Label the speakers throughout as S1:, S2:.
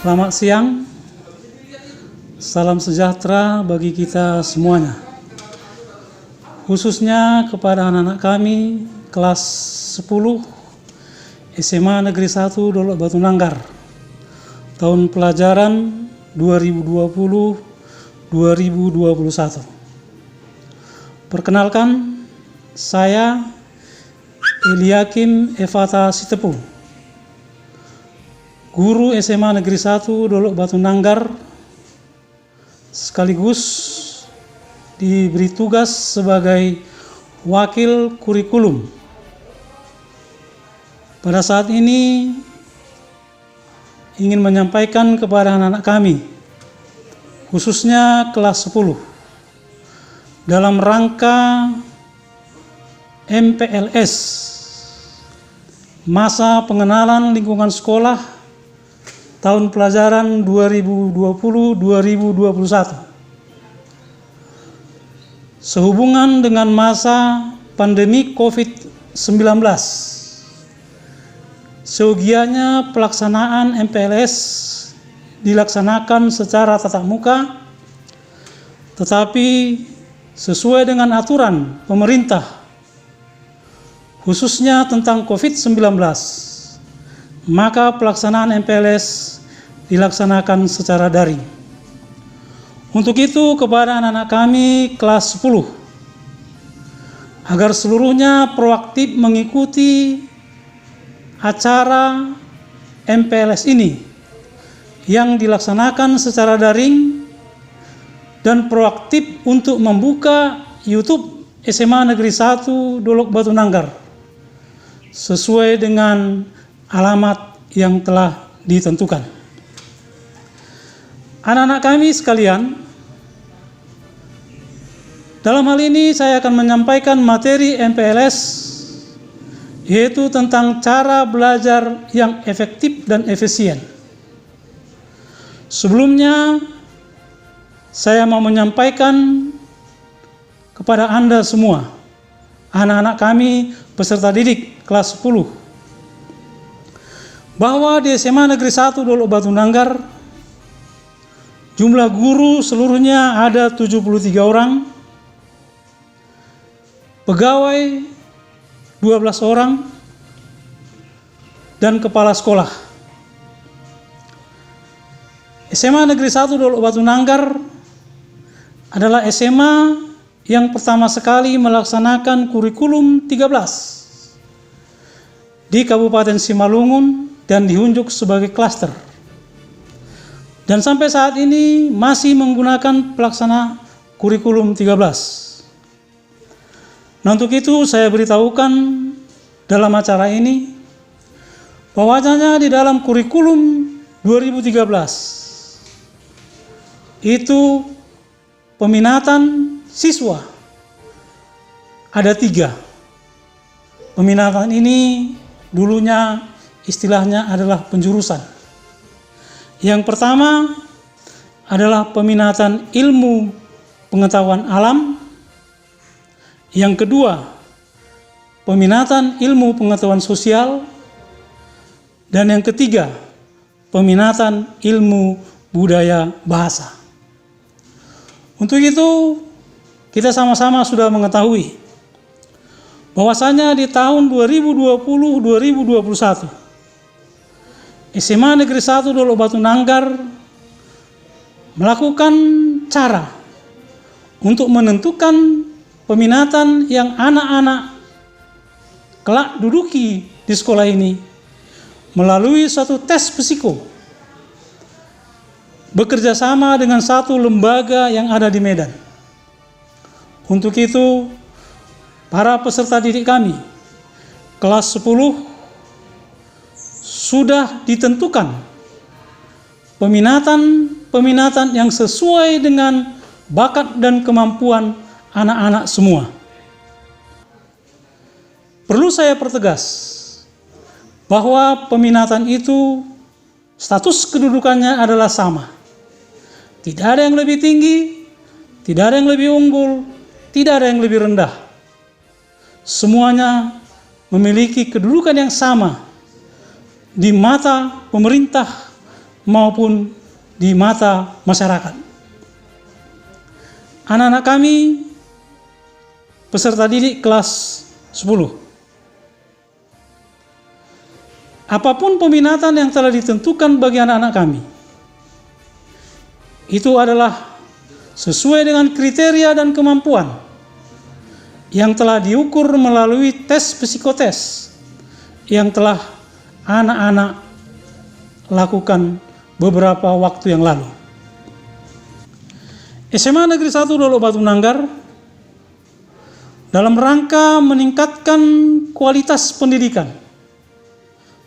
S1: Selamat siang, salam sejahtera bagi kita semuanya. Khususnya kepada anak-anak kami kelas 10 SMA Negeri 1 Dolok Batu Nanggar, tahun pelajaran 2020-2021. Perkenalkan, saya Eliakim Evata Sitepung, guru SMA Negeri 1 Dolok Batu Nanggar, sekaligus diberi tugas sebagai wakil kurikulum. Pada saat ini ingin menyampaikan kepada anak-anak kami, khususnya kelas 10, dalam rangka MPLS, masa pengenalan lingkungan sekolah tahun pelajaran 2020-2021. Sehubungan dengan masa pandemi COVID-19, seyogianya pelaksanaan MPLS dilaksanakan secara tatap muka, tetapi sesuai dengan aturan pemerintah, khususnya tentang COVID-19, maka pelaksanaan MPLS dilaksanakan secara daring. Untuk itu kepada anak-anak kami kelas 10, agar seluruhnya proaktif mengikuti acara MPLS ini yang dilaksanakan secara daring, dan proaktif untuk membuka YouTube SMA Negeri 1 Dolok Batu Nanggar sesuai dengan alamat yang telah ditentukan. Anak-anak kami sekalian, dalam hal ini saya akan menyampaikan materi MPLS, yaitu tentang cara belajar yang efektif dan efisien. Sebelumnya, saya mau menyampaikan kepada Anda semua, anak-anak kami peserta didik kelas 10, bahwa di SMA Negeri 1 Dolok Batu Nanggar jumlah guru seluruhnya ada 73 orang, pegawai 12 orang, dan kepala sekolah. SMA Negeri 1 Dolok Batu Nanggar adalah SMA yang pertama sekali melaksanakan kurikulum 13 di Kabupaten Simalungun dan dihunjuk sebagai klaster. Dan sampai saat ini masih menggunakan pelaksana kurikulum 13. Nah, untuk itu saya beritahukan dalam acara ini bahwasanya di dalam kurikulum 2013 itu peminatan siswa ada 3. Peminatan ini dulunya istilahnya adalah penjurusan. Yang pertama adalah peminatan ilmu pengetahuan alam. Yang kedua, peminatan ilmu pengetahuan sosial. Dan yang ketiga, peminatan ilmu budaya bahasa. Untuk itu, kita sama-sama sudah mengetahui bahwasanya di tahun 2020-2021, SMA Negeri 1 Dolok Batu Nanggar melakukan cara untuk menentukan peminatan yang anak-anak kelak duduki di sekolah ini melalui suatu tes psiko, bekerja sama dengan satu lembaga yang ada di Medan. Untuk itu, para peserta didik kami kelas 10 sudah ditentukan peminatan yang sesuai dengan bakat dan kemampuan anak-anak semua. Perlu saya pertegas bahwa peminatan itu status kedudukannya adalah sama. Tidak ada yang lebih tinggi, tidak ada yang lebih unggul, tidak ada yang lebih rendah. Semuanya memiliki kedudukan yang sama di mata pemerintah maupun di mata masyarakat. Anak-anak kami peserta didik kelas 10. Apapun peminatan yang telah ditentukan bagi anak-anak kami, itu adalah sesuai dengan kriteria dan kemampuan yang telah diukur melalui tes psikotes yang telah anak-anak lakukan beberapa waktu yang lalu. SMA Negeri 1 Dolok Batu Nanggar dalam rangka meningkatkan kualitas pendidikan,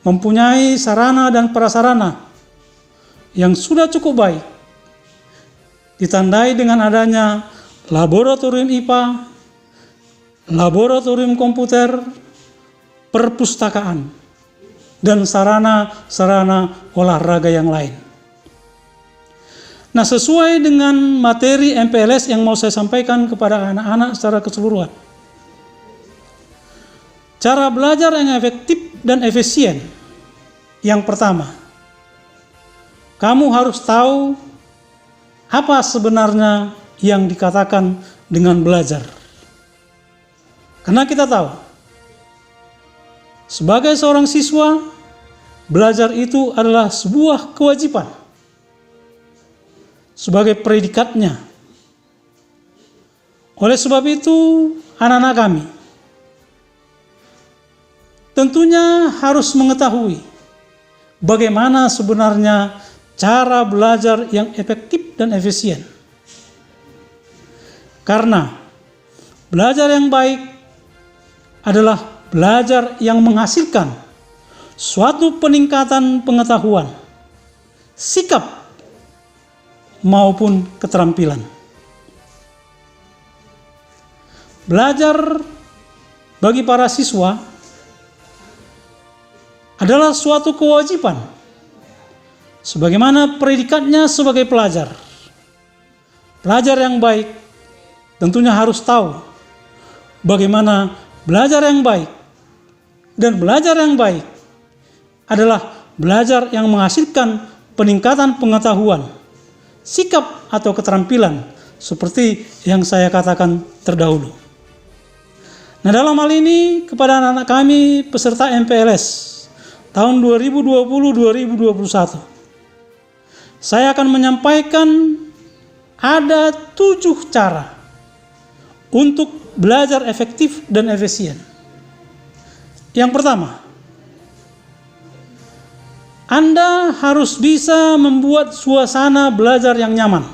S1: mempunyai sarana dan prasarana yang sudah cukup baik, ditandai dengan adanya laboratorium IPA, laboratorium komputer, perpustakaan, dan sarana-sarana olahraga yang lain. Nah, sesuai dengan materi MPLS yang mau saya sampaikan kepada anak-anak secara keseluruhan. Cara belajar yang efektif dan efisien. Yang pertama, kamu harus tahu apa sebenarnya yang dikatakan dengan belajar. Karena kita tahu, sebagai seorang siswa, belajar itu adalah sebuah kewajiban sebagai predikatnya. Oleh sebab itu, anak-anak kami tentunya harus mengetahui bagaimana sebenarnya cara belajar yang efektif dan efisien. Karena belajar yang baik adalah belajar yang menghasilkan suatu peningkatan pengetahuan, sikap, maupun keterampilan. Belajar bagi para siswa adalah suatu kewajiban, sebagaimana predikatnya sebagai pelajar. Pelajar yang baik tentunya harus tahu bagaimana belajar yang baik, dan belajar yang baik adalah belajar yang menghasilkan peningkatan pengetahuan, sikap atau keterampilan seperti yang saya katakan terdahulu. Nah, dalam hal ini kepada anak-anak kami peserta MPLS tahun 2020-2021, saya akan menyampaikan ada 7 cara untuk belajar efektif dan efisien. Yang pertama, Anda harus bisa membuat suasana belajar yang nyaman.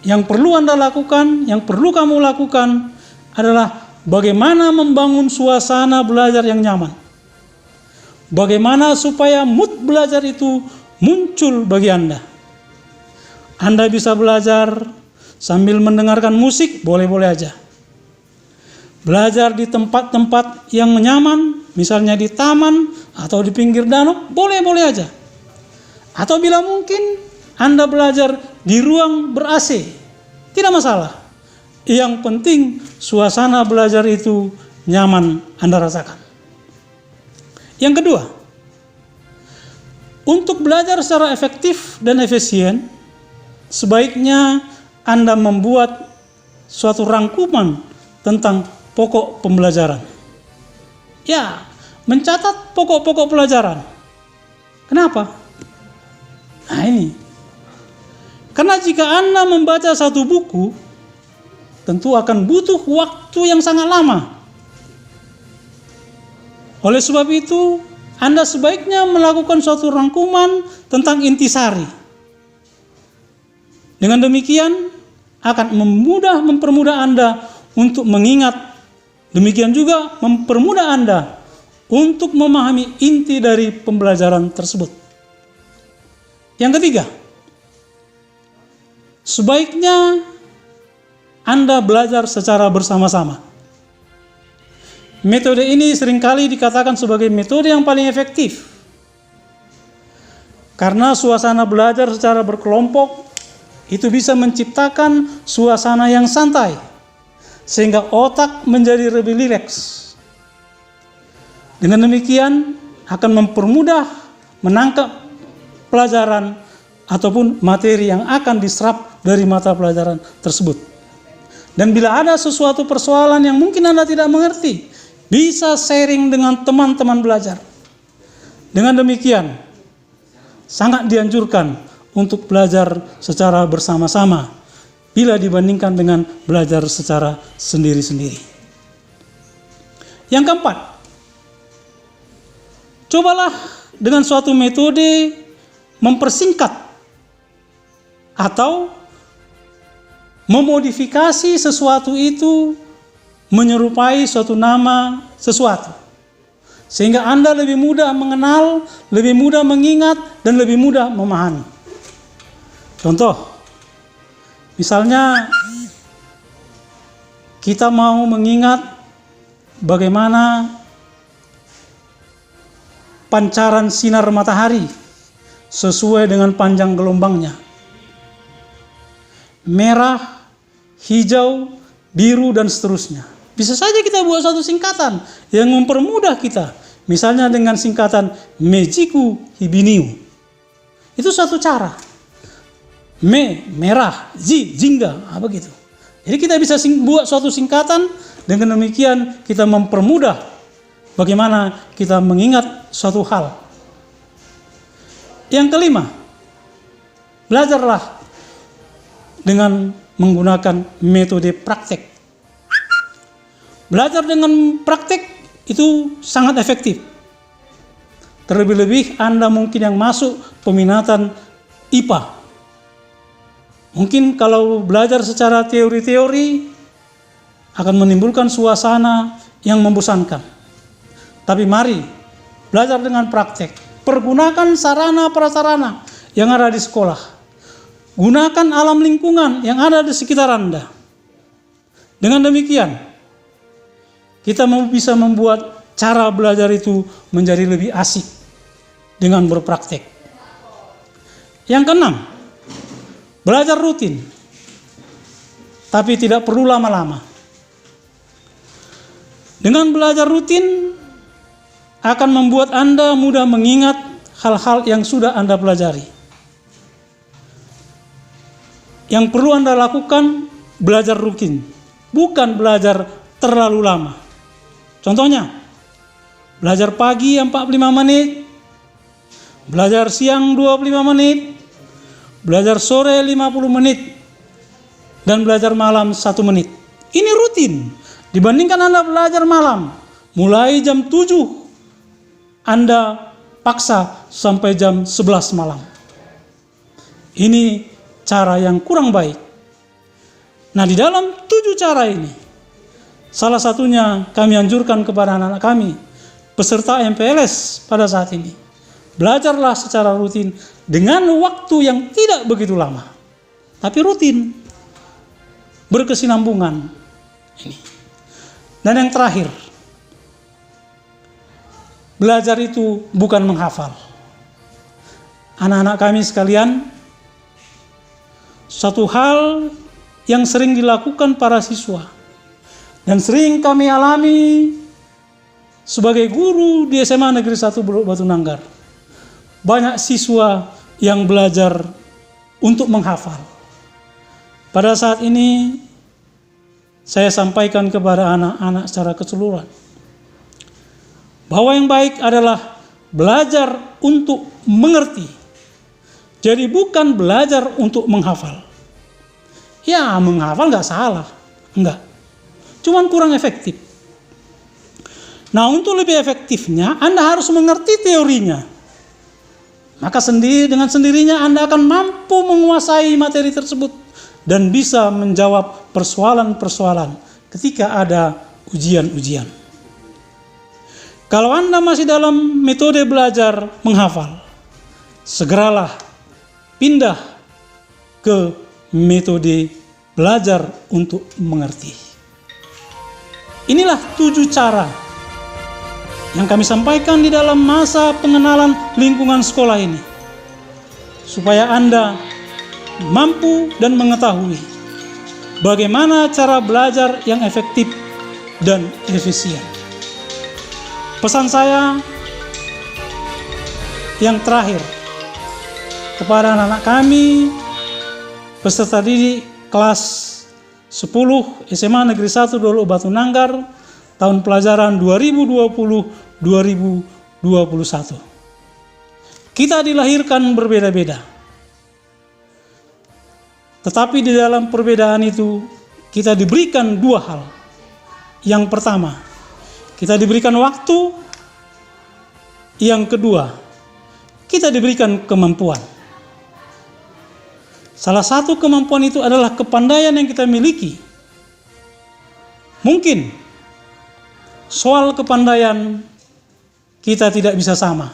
S1: Yang perlu Anda lakukan, yang perlu kamu lakukan adalah bagaimana membangun suasana belajar yang nyaman. Bagaimana supaya mood belajar itu muncul bagi Anda. Anda bisa belajar sambil mendengarkan musik, boleh-boleh aja. Belajar di tempat-tempat yang nyaman, misalnya di taman atau di pinggir danau, boleh-boleh aja. Atau bila mungkin Anda belajar di ruang ber-AC, tidak masalah. Yang penting suasana belajar itu nyaman Anda rasakan. Yang kedua, untuk belajar secara efektif dan efisien, sebaiknya Anda membuat suatu rangkuman tentang pokok pembelajaran. Ya, mencatat pokok-pokok pelajaran. Kenapa? Nah ini. Karena jika Anda membaca satu buku, tentu akan butuh waktu yang sangat lama. Oleh sebab itu, Anda sebaiknya melakukan suatu rangkuman tentang intisari. Dengan demikian, akan mempermudah Anda untuk mengingat. Demikian juga mempermudah Anda untuk memahami inti dari pembelajaran tersebut. Yang ketiga, sebaiknya Anda belajar secara bersama-sama. Metode ini seringkali dikatakan sebagai metode yang paling efektif. Karena suasana belajar secara berkelompok itu bisa menciptakan suasana yang santai, sehingga otak menjadi lebih rileks. Dengan demikian akan mempermudah menangkap pelajaran ataupun materi yang akan diserap dari mata pelajaran tersebut. Dan bila ada sesuatu persoalan yang mungkin Anda tidak mengerti, bisa sharing dengan teman-teman belajar. Dengan demikian, sangat dianjurkan untuk belajar secara bersama-sama bila dibandingkan dengan belajar secara sendiri-sendiri. Yang keempat, cobalah dengan suatu metode mempersingkat atau memodifikasi sesuatu itu menyerupai suatu nama sesuatu. Sehingga Anda lebih mudah mengenal, lebih mudah mengingat, dan lebih mudah memahami. Contoh, misalnya kita mau mengingat bagaimana pancaran sinar matahari sesuai dengan panjang gelombangnya. Merah, hijau, biru, dan seterusnya. Bisa saja kita buat satu singkatan yang mempermudah kita. Misalnya dengan singkatan Mejiku Hibiniu. Itu satu cara. Merah, jingga, begitu. Jadi kita bisa buat suatu singkatan, dengan demikian kita mempermudah bagaimana kita mengingat suatu hal. Yang kelima, belajarlah dengan menggunakan metode praktek. Belajar dengan praktek itu sangat efektif. Terlebih-lebih Anda mungkin yang masuk peminatan IPA. Mungkin kalau belajar secara teori-teori akan menimbulkan suasana yang membosankan. Tapi mari belajar dengan praktek. Pergunakan sarana-prasarana yang ada di sekolah. Gunakan alam lingkungan yang ada di sekitar Anda. Dengan demikian, kita bisa membuat cara belajar itu menjadi lebih asik dengan berpraktek. Yang keenam, belajar rutin, tapi tidak perlu lama-lama. Dengan belajar rutin akan membuat Anda mudah mengingat hal-hal yang sudah Anda pelajari. Yang perlu Anda lakukan, belajar rutin, bukan belajar terlalu lama. Contohnya, belajar pagi 45 menit, belajar siang 25 menit, belajar sore 50 menit, dan belajar malam 1 menit. Ini rutin. Dibandingkan Anda belajar malam, mulai jam 7, Anda paksa sampai jam 11 malam. Ini cara yang kurang baik. Nah, di dalam 7 cara ini, salah satunya kami anjurkan kepada anak-anak kami, peserta MPLS pada saat ini. Belajarlah secara rutin dengan waktu yang tidak begitu lama. Tapi rutin. Berkesinambungan. Ini. Dan yang terakhir, belajar itu bukan menghafal. Anak-anak kami sekalian, satu hal yang sering dilakukan para siswa, dan sering kami alami sebagai guru di SMA Negeri 1 Batu Nanggar. Banyak siswa yang belajar untuk menghafal. Pada saat ini, saya sampaikan kepada anak-anak secara keseluruhan, bahwa yang baik adalah belajar untuk mengerti. Jadi bukan belajar untuk menghafal. Ya, menghafal nggak salah. Enggak. Cuman kurang efektif. Nah, untuk lebih efektifnya, Anda harus mengerti teorinya. Maka dengan sendirinya Anda akan mampu menguasai materi tersebut dan bisa menjawab persoalan-persoalan ketika ada ujian-ujian. Kalau Anda masih dalam metode belajar menghafal, segeralah pindah ke metode belajar untuk mengerti. Inilah 7 cara yang kami sampaikan di dalam masa pengenalan lingkungan sekolah ini, supaya Anda mampu dan mengetahui bagaimana cara belajar yang efektif dan efisien. Pesan saya yang terakhir, kepada anak-anak kami peserta didik kelas 10 SMA Negeri 1 Dolok Batu Nanggar tahun pelajaran 2020-2021. Kita dilahirkan berbeda-beda, tetapi di dalam perbedaan itu kita diberikan dua hal. Yang pertama, kita diberikan waktu. Yang kedua, kita diberikan kemampuan. Salah satu kemampuan itu adalah kepandaian yang kita miliki. Mungkin soal kepandaian kita tidak bisa sama.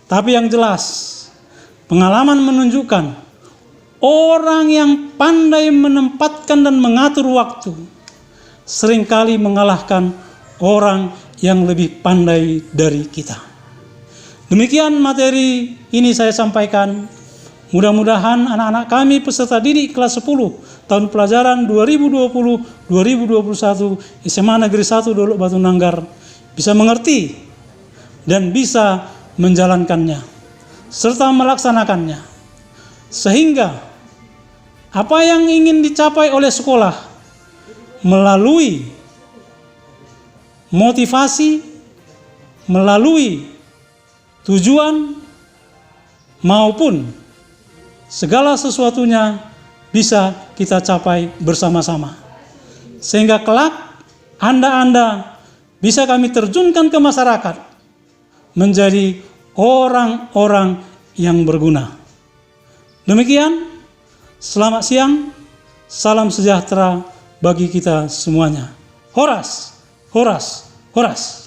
S1: Tapi yang jelas, pengalaman menunjukkan orang yang pandai menempatkan dan mengatur waktu seringkali mengalahkan orang yang lebih pandai dari kita. Demikian materi ini saya sampaikan. Mudah-mudahan anak-anak kami peserta didik kelas 10 tahun pelajaran 2020-2021 SMA Negeri 1 Dolok Batu Nanggar bisa mengerti dan bisa menjalankannya serta melaksanakannya, sehingga apa yang ingin dicapai oleh sekolah melalui motivasi, melalui tujuan maupun segala sesuatunya bisa kita capai bersama-sama. Sehingga kelak Anda bisa kami terjunkan ke masyarakat menjadi orang-orang yang berguna. Demikian, selamat siang, salam sejahtera bagi kita semuanya. Horas, horas, horas.